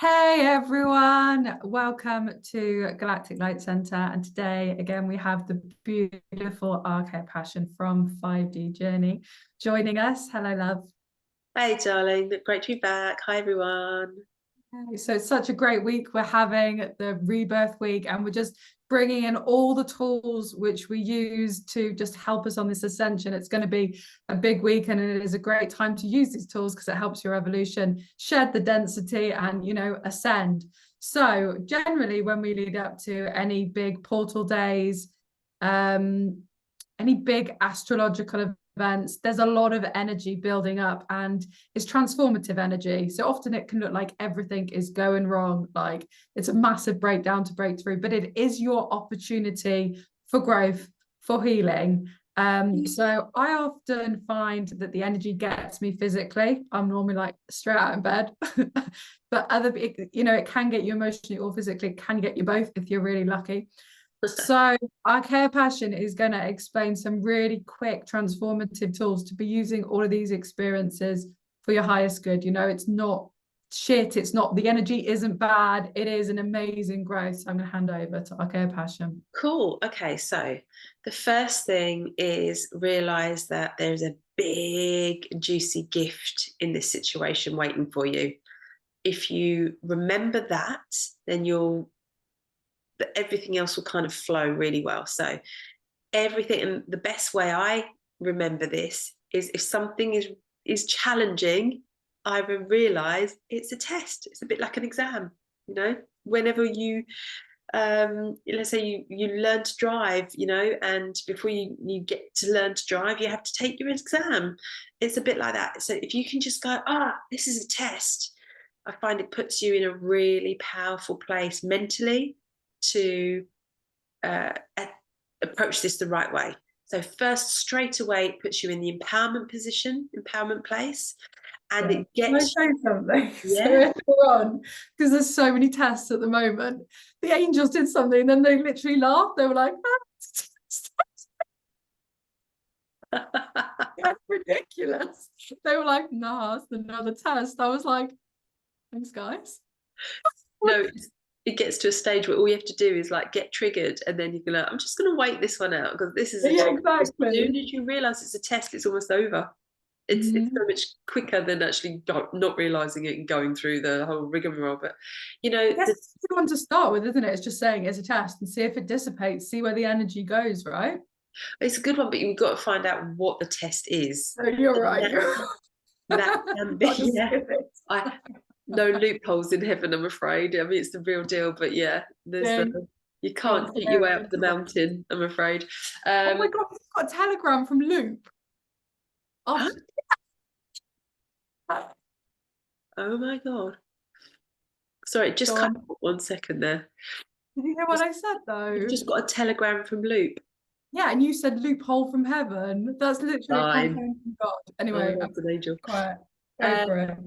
Hey everyone, welcome to Galactic Light Center. And today, again, we have the beautiful Archeia Passion from 5D Journey joining us. Hello, love. Hey, darling. Great to be back. Hi, everyone. So it's such a great week. We're having the rebirth week, and we're just bringing in all the tools which we use to just help us on this ascension. It's going to be a big week, and it is a great time to use these tools because it helps your evolution shed the density and, ascend. So generally, when we lead up to any big portal days, any big astrological events, there's a lot of energy building up, and it's transformative energy. So often it can look like everything is going wrong, like it's a massive breakdown to break through, but it is your opportunity for growth, for healing. So I often find that the energy gets me physically. I'm normally like straight out in bed, but it can get you emotionally or physically. It can get you both if you're really lucky. So Archeia Passion is going to explain some really quick transformative tools to be using all of these experiences for your highest good. It's not shit. It's not, the energy isn't bad. It is an amazing growth. So I'm going to hand over to Archeia Passion. Cool. Okay, so the first thing is realize that there's a big, juicy gift in this situation waiting for you. If you remember that, then everything else will kind of flow really well. So everything, and the best way I remember this is if something is challenging, I will realize it's a test. It's a bit like an exam, whenever you let's say you learn to drive, and before you get to learn to drive, you have to take your exam. It's a bit like that. So if you can just go, this is a test, I find it puts you in a really powerful place mentally to approach this the right way. So first, straight away, it puts you in the empowerment place, and it gets. Can I say something? Yeah. So because there's so many tests at the moment. The angels did something, and then they literally laughed. They were like, "That's ridiculous." They were like, "Nah, it's another test." I was like, "Thanks, guys." No, it gets to a stage where all you have to do is like get triggered, and then you can like, I'm just going to wait this one out because this is exactly. As soon as you realize it's a test, it's almost over. It's so much quicker than actually not realizing it and going through the whole rigmarole. But that's a good one to start with, isn't it? It's just saying it's a test and see if it dissipates, see where the energy goes, right? It's a good one, but you've got to find out what the test is. Oh, you're right. That can be, no loopholes in heaven, I'm afraid. I mean, it's the real deal, but you can't get you out of the mountain, I'm afraid. Oh my God, I've got a telegram from Loop. Oh, oh my God. Sorry, just cut 1 second there. Did you hear what I said though? You've just got a telegram from Loop. Yeah, and you said loophole from heaven. That's literally a compliment from God. Anyway, that's an angel. Quiet. Go for it.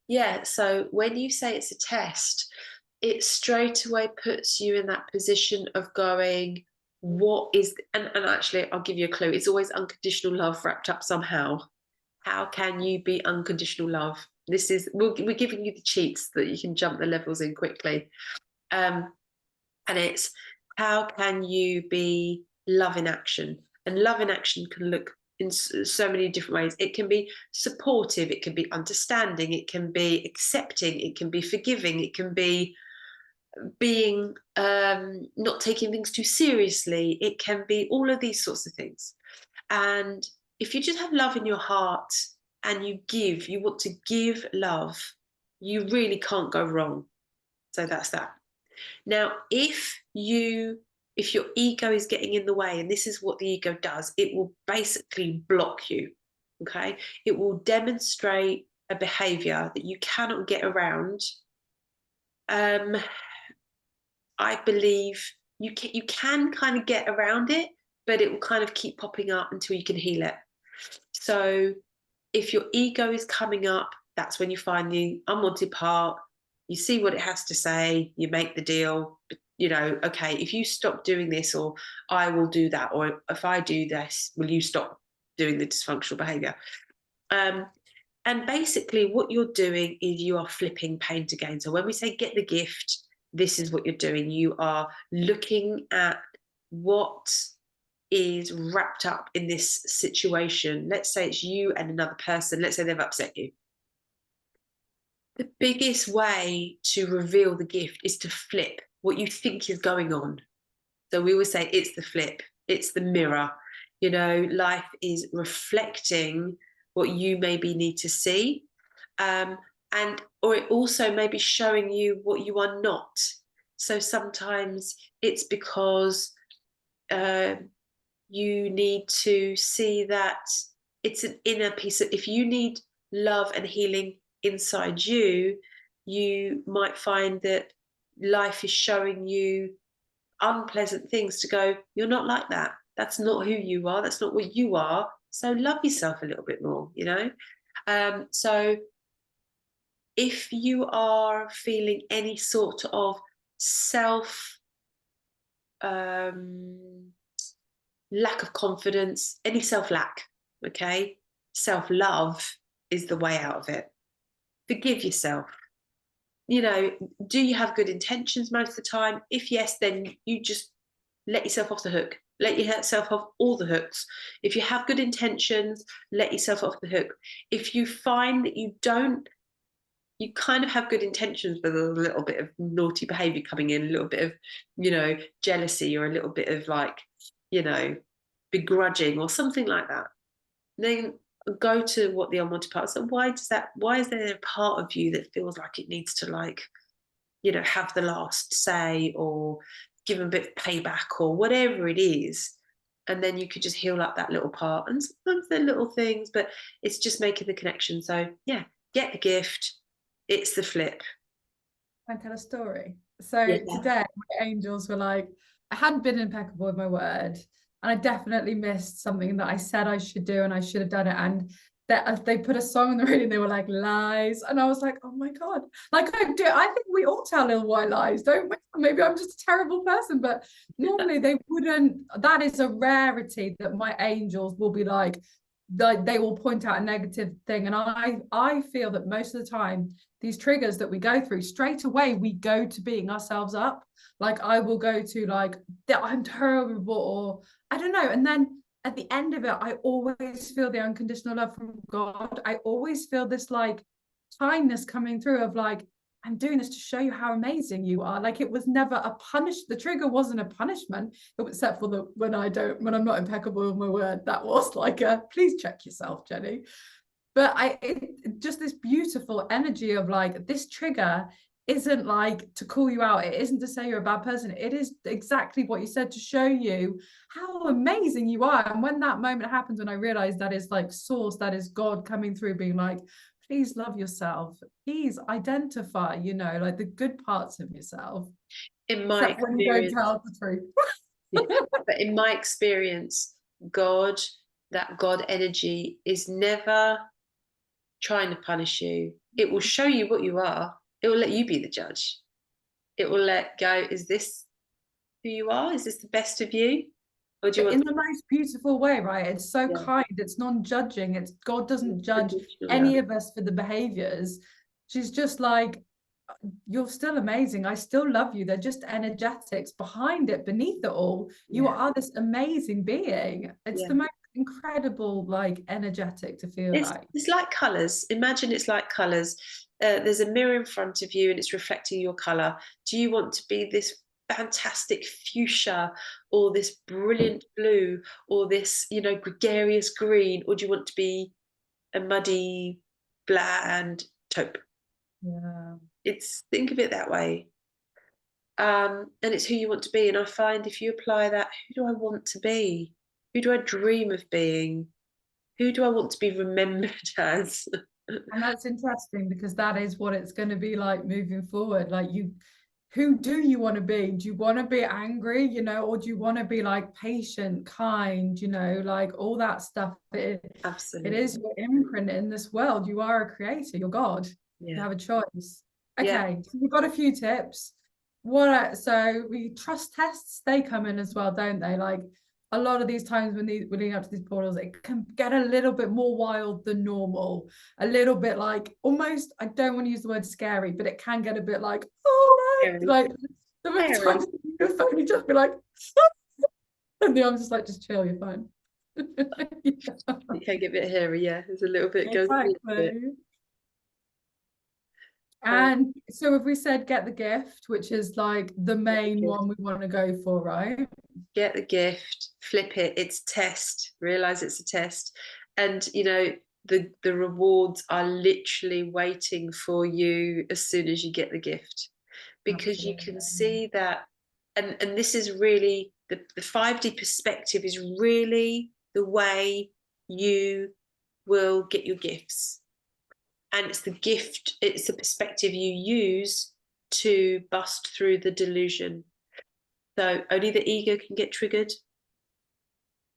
Yeah, so when you say it's a test, it straight away puts you in that position of going, what is, and actually, I'll give you a clue. It's always unconditional love wrapped up somehow. How can you be unconditional love? We're giving you the cheats that you can jump the levels in quickly. And it's, how can you be love in action? And love in action can look in so many different ways. It can be supportive, it can be understanding, it can be accepting, it can be forgiving, it can be being not taking things too seriously, it can be all of these sorts of things. And if you just have love in your heart and you want to give love, you really can't go wrong. So that's that. Now, if your ego is getting in the way, and this is what the ego does, it will basically block you, okay? It will demonstrate a behavior that you cannot get around. I believe you can kind of get around it, but it will kind of keep popping up until you can heal it. So if your ego is coming up, that's when you find the unwanted part. You see what it has to say, you make the deal, okay, if you stop doing this, or I will do that, or if I do this, will you stop doing the dysfunctional behavior? And basically what you're doing is you are flipping pain to gain. So when we say get the gift, this is what you're doing. You are looking at what is wrapped up in this situation. Let's say it's you and another person. Let's say they've upset you. The biggest way to reveal the gift is to flip what you think is going on. So we always say it's the flip, it's the mirror. You know, life is reflecting what you maybe need to see. And or it also may be showing you what you are not. So sometimes it's because you need to see that it's an inner piece of, if you need love and healing inside you, you might find that life is showing you unpleasant things to go, you're not like that. That's not who you are. That's not what you are. So love yourself a little bit more, you know? So if you are feeling any sort of self lack of confidence, any self-lack, okay? Self-love is the way out of it. Forgive yourself. You know, do you have good intentions most of the time? If yes, then you just let yourself off the hook. Let yourself off all the hooks. If you have good intentions, let yourself off the hook. If you find that you don't, you kind of have good intentions, but there's a little bit of naughty behavior coming in, a little bit of, you know, jealousy, or a little bit of like, you know, begrudging or something like that, then go to what the unwanted part is. So why is there a part of you that feels like it needs to, like, you know, have the last say or give them a bit of payback or whatever it is? And then you could just heal up that little part. And sometimes they're little things, but it's just making the connection. So yeah, get the gift. It's the flip. Can I tell a story? So Yeah. today, my angels were like, I hadn't been impeccable with my word, and I definitely missed something that I said I should do, and I should have done it. And they put a song on the radio, and they were like, lies. And I was like, oh my God. Like, I think we all tell little white lies, don't we? Maybe I'm just a terrible person, but normally they wouldn't. That is a rarity that my angels will be like, they will point out a negative thing. And I feel that most of the time, these triggers that we go through, straight away we go to beating ourselves up. Like, I will go to like, I'm terrible, or I don't know. And then at the end of it, I always feel the unconditional love from God. I always feel this like kindness coming through of like, I'm doing this to show you how amazing you are. Like, it was never a the trigger wasn't a punishment, except for when I'm not impeccable with my word. That was like a, please check yourself, Jenny. But just this beautiful energy of like, this trigger isn't like to call you out. It isn't to say you're a bad person. It is exactly what you said, to show you how amazing you are. And when that moment happens, when I realized that is like source, that is God coming through, being like, please love yourself. Please identify, you know, like the good parts of yourself. In my experience, when you don't tell the truth. but in my experience, that God energy is never trying to punish you. It will show you what you are. It will let you be the judge. It will let go, is this who you are? Is this the best of you? Or do you want in the most beautiful way, right? It's so kind, it's non-judging. It's God doesn't judge any of us for the behaviors. She's just like, you're still amazing. I still love you. They're just energetics behind it, beneath it all. You are this amazing being. It's the most incredible, like, energetic to feel like. It's like colours. Imagine it's like colours. There's a mirror in front of you and it's reflecting your colour. Do you want to be this fantastic fuchsia, or this brilliant blue, or this, you know, gregarious green, or do you want to be a muddy, bland taupe? Yeah. Think of it that way. And it's who you want to be. And I find if you apply that, who do I want to be? Who do I dream of being? Who do I want to be remembered as? And that's interesting, because that is what it's going to be like moving forward. Like, who do you want to be? Do you want to be angry, you know, or do you want to be like patient, kind, you know, like all that stuff? Absolutely. It is your imprint in this world. You are a creator, you're God. You have a choice. Okay, so we've got a few tips. So we trust tests, they come in as well, don't they? Like, a lot of these times when we're leading up to these portals, it can get a little bit more wild than normal, a little bit like almost, I don't want to use the word scary, but it can get a bit like, oh no, Scary. like the most Scary. times your phone, you just be like, and the arm's just like, just chill, you're fine. Yeah, You can get a bit hairy, yeah. There's a little bit goes into it. exactly. And so if we said get the gift, which is like the main one we want to go for, right? Get the gift, flip it. It's a test. Realize it's a test, and you know the rewards are literally waiting for you as soon as you get the gift, because you can see that, and this is really the 5D perspective is really the way you will get your gifts. And it's the gift, it's the perspective you use to bust through the delusion. So only the ego can get triggered.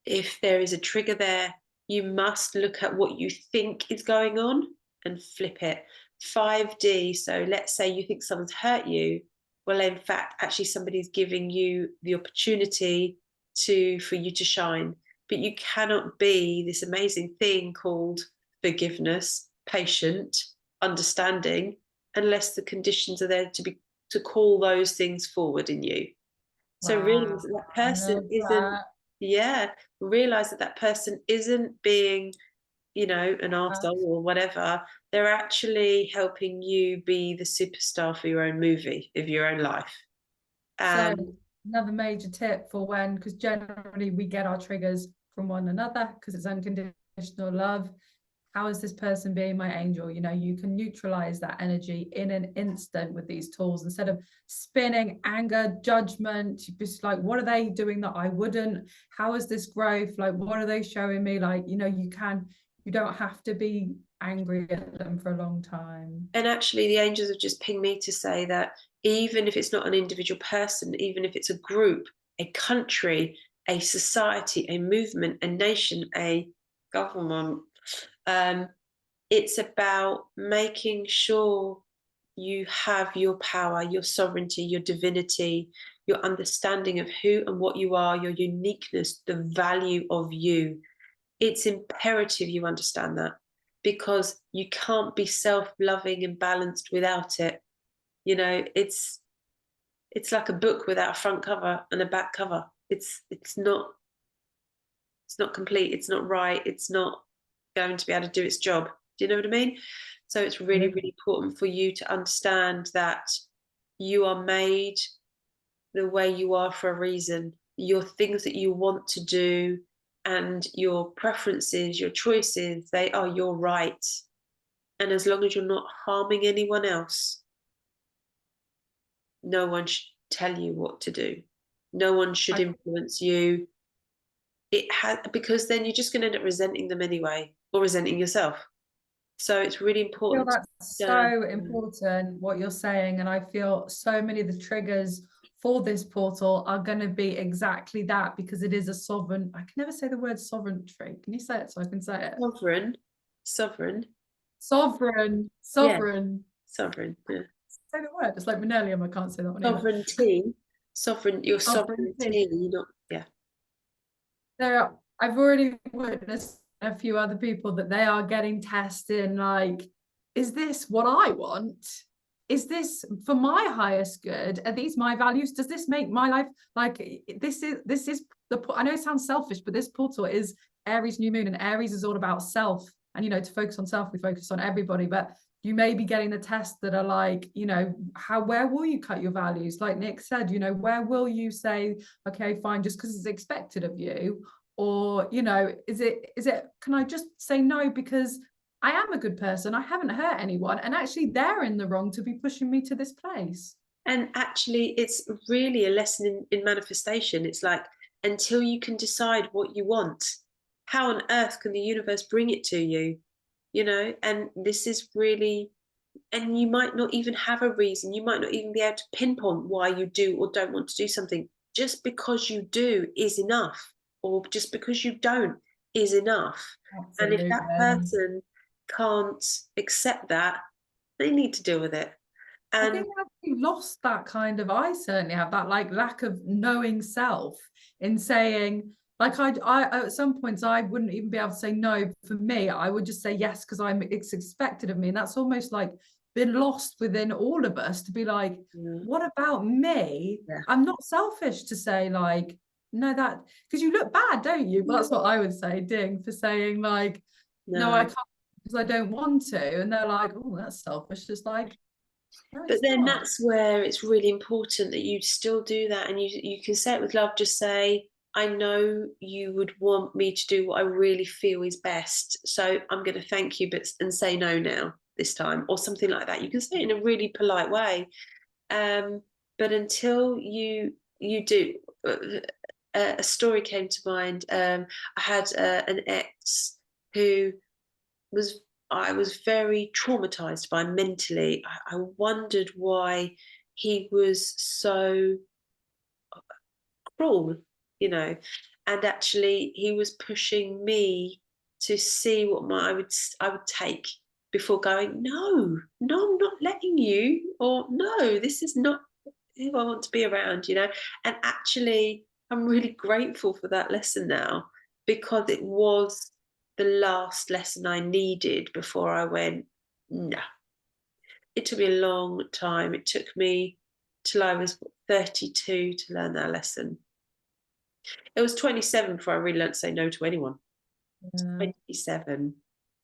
If there is a trigger there, you must look at what you think is going on and flip it. 5D, so let's say you think someone's hurt you. Well, in fact, actually somebody's giving you the opportunity for you to shine. But you cannot be this amazing thing called forgiveness, patient, understanding, unless the conditions are there to call those things forward in you. So realize that person isn't, yeah, realize that person isn't being, you know, an arsehole or whatever. They're actually helping you be the superstar for your own movie, of your own life. So another major tip for when, because generally we get our triggers from one another because it's unconditional love. How is this person being my angel? You know, you can neutralize that energy in an instant with these tools instead of spinning anger, judgment. Just like, what are they doing that I wouldn't? How is this growth? Like, what are they showing me? Like, you know, you don't have to be angry at them for a long time. And actually, the angels have just pinged me to say that even if it's not an individual person, even if it's a group, a country, a society, a movement, a nation, a government, it's about making sure you have your power, your sovereignty, your divinity, your understanding of who and what you are, your uniqueness, the value of you. It's imperative you understand that, because you can't be self-loving and balanced without it. You know, it's like a book without a front cover and a back cover. It's not complete, it's not right, it's not going to be able to do its job. Do you know what I mean? So it's really, really important for you to understand that you are made the way you are for a reason. Your things that you want to do and your preferences, your choices, they are your right. And as long as you're not harming anyone else, no one should tell you what to do. No one should influence you. Because then you're just going to end up resenting them anyway, or resenting yourself. So it's really important. I feel that's so important what you're saying, and I feel so many of the triggers for this portal are going to be exactly that, because it is a sovereign. I can never say the word sovereignty. Can you say it so I can say it? Sovereign. Yeah. Say the word. It's like Manelium. I can't say that one. Sovereignty. Your sovereignty. Not, yeah. So I've already witnessed a few other people that they are getting tested, like, is this what I want? Is this for my highest good? Are these my values? Does this make my life like this is the, I know it sounds selfish, but this portal is Aries new moon, and Aries is all about self. And, you know, to focus on self, we focus on everybody, but you may be getting the tests that are like, you know, where will you cut your values? Like Nick said, you know, where will you say, okay, fine, just because it's expected of you? Or, you know, is it can I just say no because I am a good person, I haven't hurt anyone, and actually they're in the wrong to be pushing me to this place? And actually it's really a lesson in manifestation. It's like, until you can decide what you want, how on earth can the universe bring it to you? You know, and this is really, and you might not even have a reason, you might not even be able to pinpoint why you do or don't want to do something. Just because you do is enough, or just because you don't is enough. Absolutely. And if that person can't accept that, they need to deal with it. And I think I've lost that kind of, I certainly have that, like, lack of knowing self in saying, Like I at some points I wouldn't even be able to say no. For me, I would just say yes because it's expected of me, and that's almost like been lost within all of us to be like, what about me? Yeah. I'm not selfish to say like no, that because you look bad, don't you? But that's what I would say, ding, for saying like no, I No. can't because I don't want to, and they're like, oh, that's selfish. Just like no, But it's then not. that's where it's really important that you still do that, and you can say it with love. Just say, I know you would want me to do what I really feel is best, so I'm going to thank you, but and say no now this time, or something like that. You can say it in a really polite way. But until you do, a story came to mind. I had an ex who was I was very traumatized by mentally. I wondered why he was so cruel, you know, and actually he was pushing me to see what I would take before going, no, no, I'm not letting you, or no, this is not who I want to be around, you know. And actually, I'm really grateful for that lesson now, because it was the last lesson I needed before I went, no. It took me a long time. It took me till I was 32 to learn that lesson. It was 27 before I really learned to say no to anyone. Yeah. 27.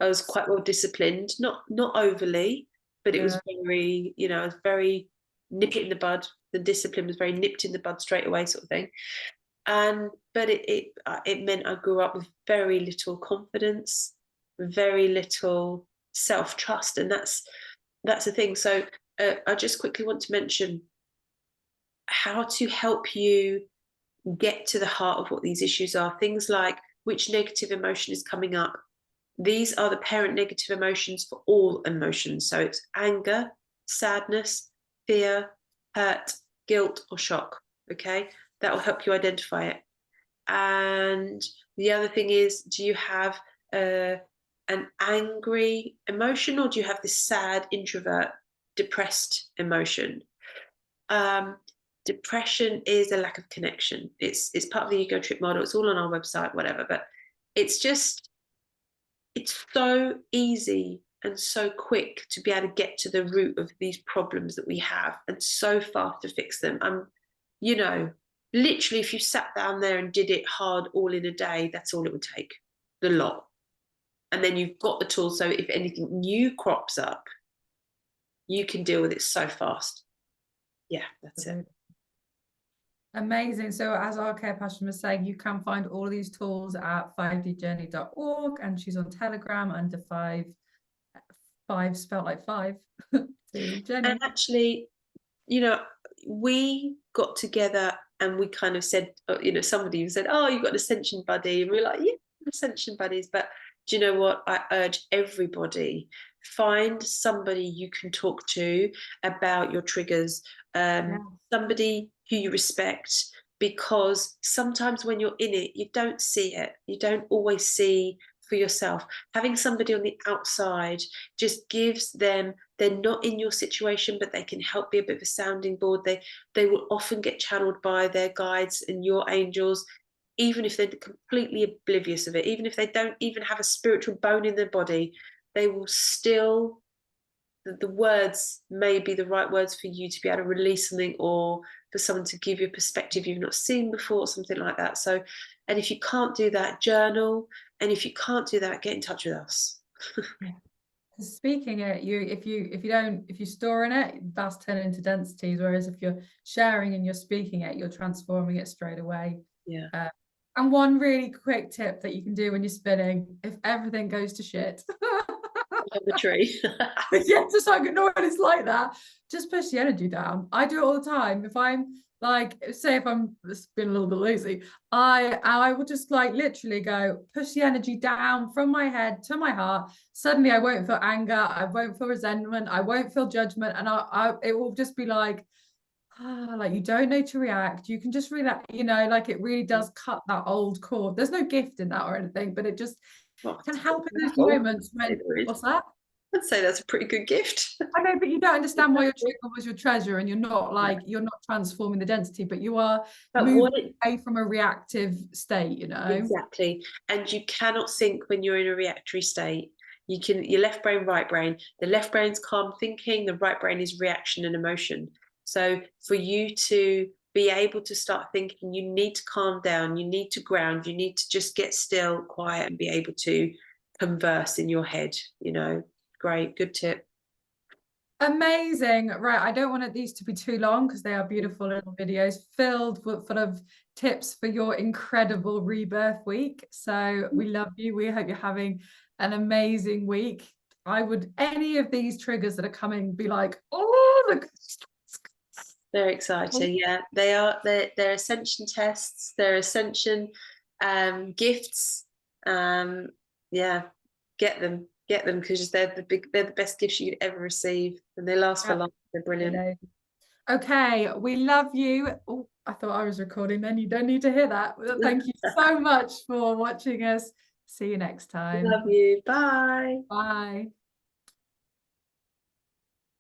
I was quite well disciplined, not overly, but it was Yeah. very, I was very nip it in the bud. The discipline was very nipped in the bud straight away, sort of thing. And but it meant I grew up with very little confidence, very little self-trust, and that's the thing. So I just quickly want to mention how to help you get to the heart of what these issues are. Things like which negative emotion is coming up. These are the parent negative emotions for all emotions. So it's anger, sadness, fear, hurt, guilt, or shock. Okay, that will help you identify it. And the other thing is, do you have an angry emotion, or do you have this sad, introvert, depressed emotion? Depression is a lack of connection. It's part of the ego trip model. It's all on our website, whatever. But it's so easy and so quick to be able to get to the root of these problems that we have, and so fast to fix them. You know, literally, if you sat down there and did it hard all in a day, that's all it would take, the lot. And then you've got the tools, so if anything new crops up, you can deal with it so fast. Yeah, that's it. Amazing. So as Archeia Passion was saying, you can find all of these tools at 5djourney.org, and she's on Telegram under five spelled like five to Jenny. And actually, we got together and we kind of said, somebody said, oh, you've got an Ascension buddy. And we were like, yeah, Ascension buddies. But do you know what? I urge everybody, find somebody you can talk to about your triggers, somebody who you respect, because sometimes when you're in it, you don't see it. You don't always see for yourself. Having somebody on the outside just gives them, they're not in your situation, but they can help be a bit of a sounding board. They will often get channeled by their guides and your angels, even if they're completely oblivious of it, even if they don't even have a spiritual bone in their body. They will still, the words may be the right words for you to be able to release something, or for someone to give you a perspective you've not seen before, something like that. So, and if you can't do that, journal. And if you can't do that, get in touch with us. Yeah. Speaking it, if you store in it, that's turning into densities. Whereas if you're sharing and you're speaking it, you're transforming it straight away. Yeah. And one really quick tip that you can do when you're spinning, if everything goes to shit, the tree. yeah, just like ignore it. It's like that. Just push the energy down. I do it all the time. If I'm like, say, if I'm being a little bit lazy, I will just like literally go push the energy down from my head to my heart. Suddenly, I won't feel anger. I won't feel resentment. I won't feel judgment, and it will just be like, like you don't know to react. You can just relax. Like it really does cut that old cord. There's no gift in that or anything, but it just can help in those moments when. What's that? I'd say that's a pretty good gift. I know, but you don't understand why your trigger was your treasure, and you're not like, you're not transforming the density, but you are But moving what it away from a reactive state, you know? exactly, and you cannot think when you're in a reactory state. You can, your left brain, right brain. The left brain's calm thinking, the right brain is reaction and emotion. So for you to be able to start thinking, you need to calm down, you need to ground, you need to just get still, quiet, and be able to converse in your head, you know. Great, good tip. Amazing. Right. I don't want these to be too long because they are beautiful little videos filled with full of tips for your incredible rebirth week. So we love you. We hope you're having an amazing week. I would, any of these triggers that are coming, be like, oh, They're exciting. Yeah, they are. They're ascension tests. They're ascension gifts. Yeah, get them because they're the best gifts you could ever receive, and they last for life. They're brilliant. Okay, we love you. Oh, I thought I was recording then. You don't need to hear that. Thank you so much for watching us. See you next time. Love you. Bye. Bye.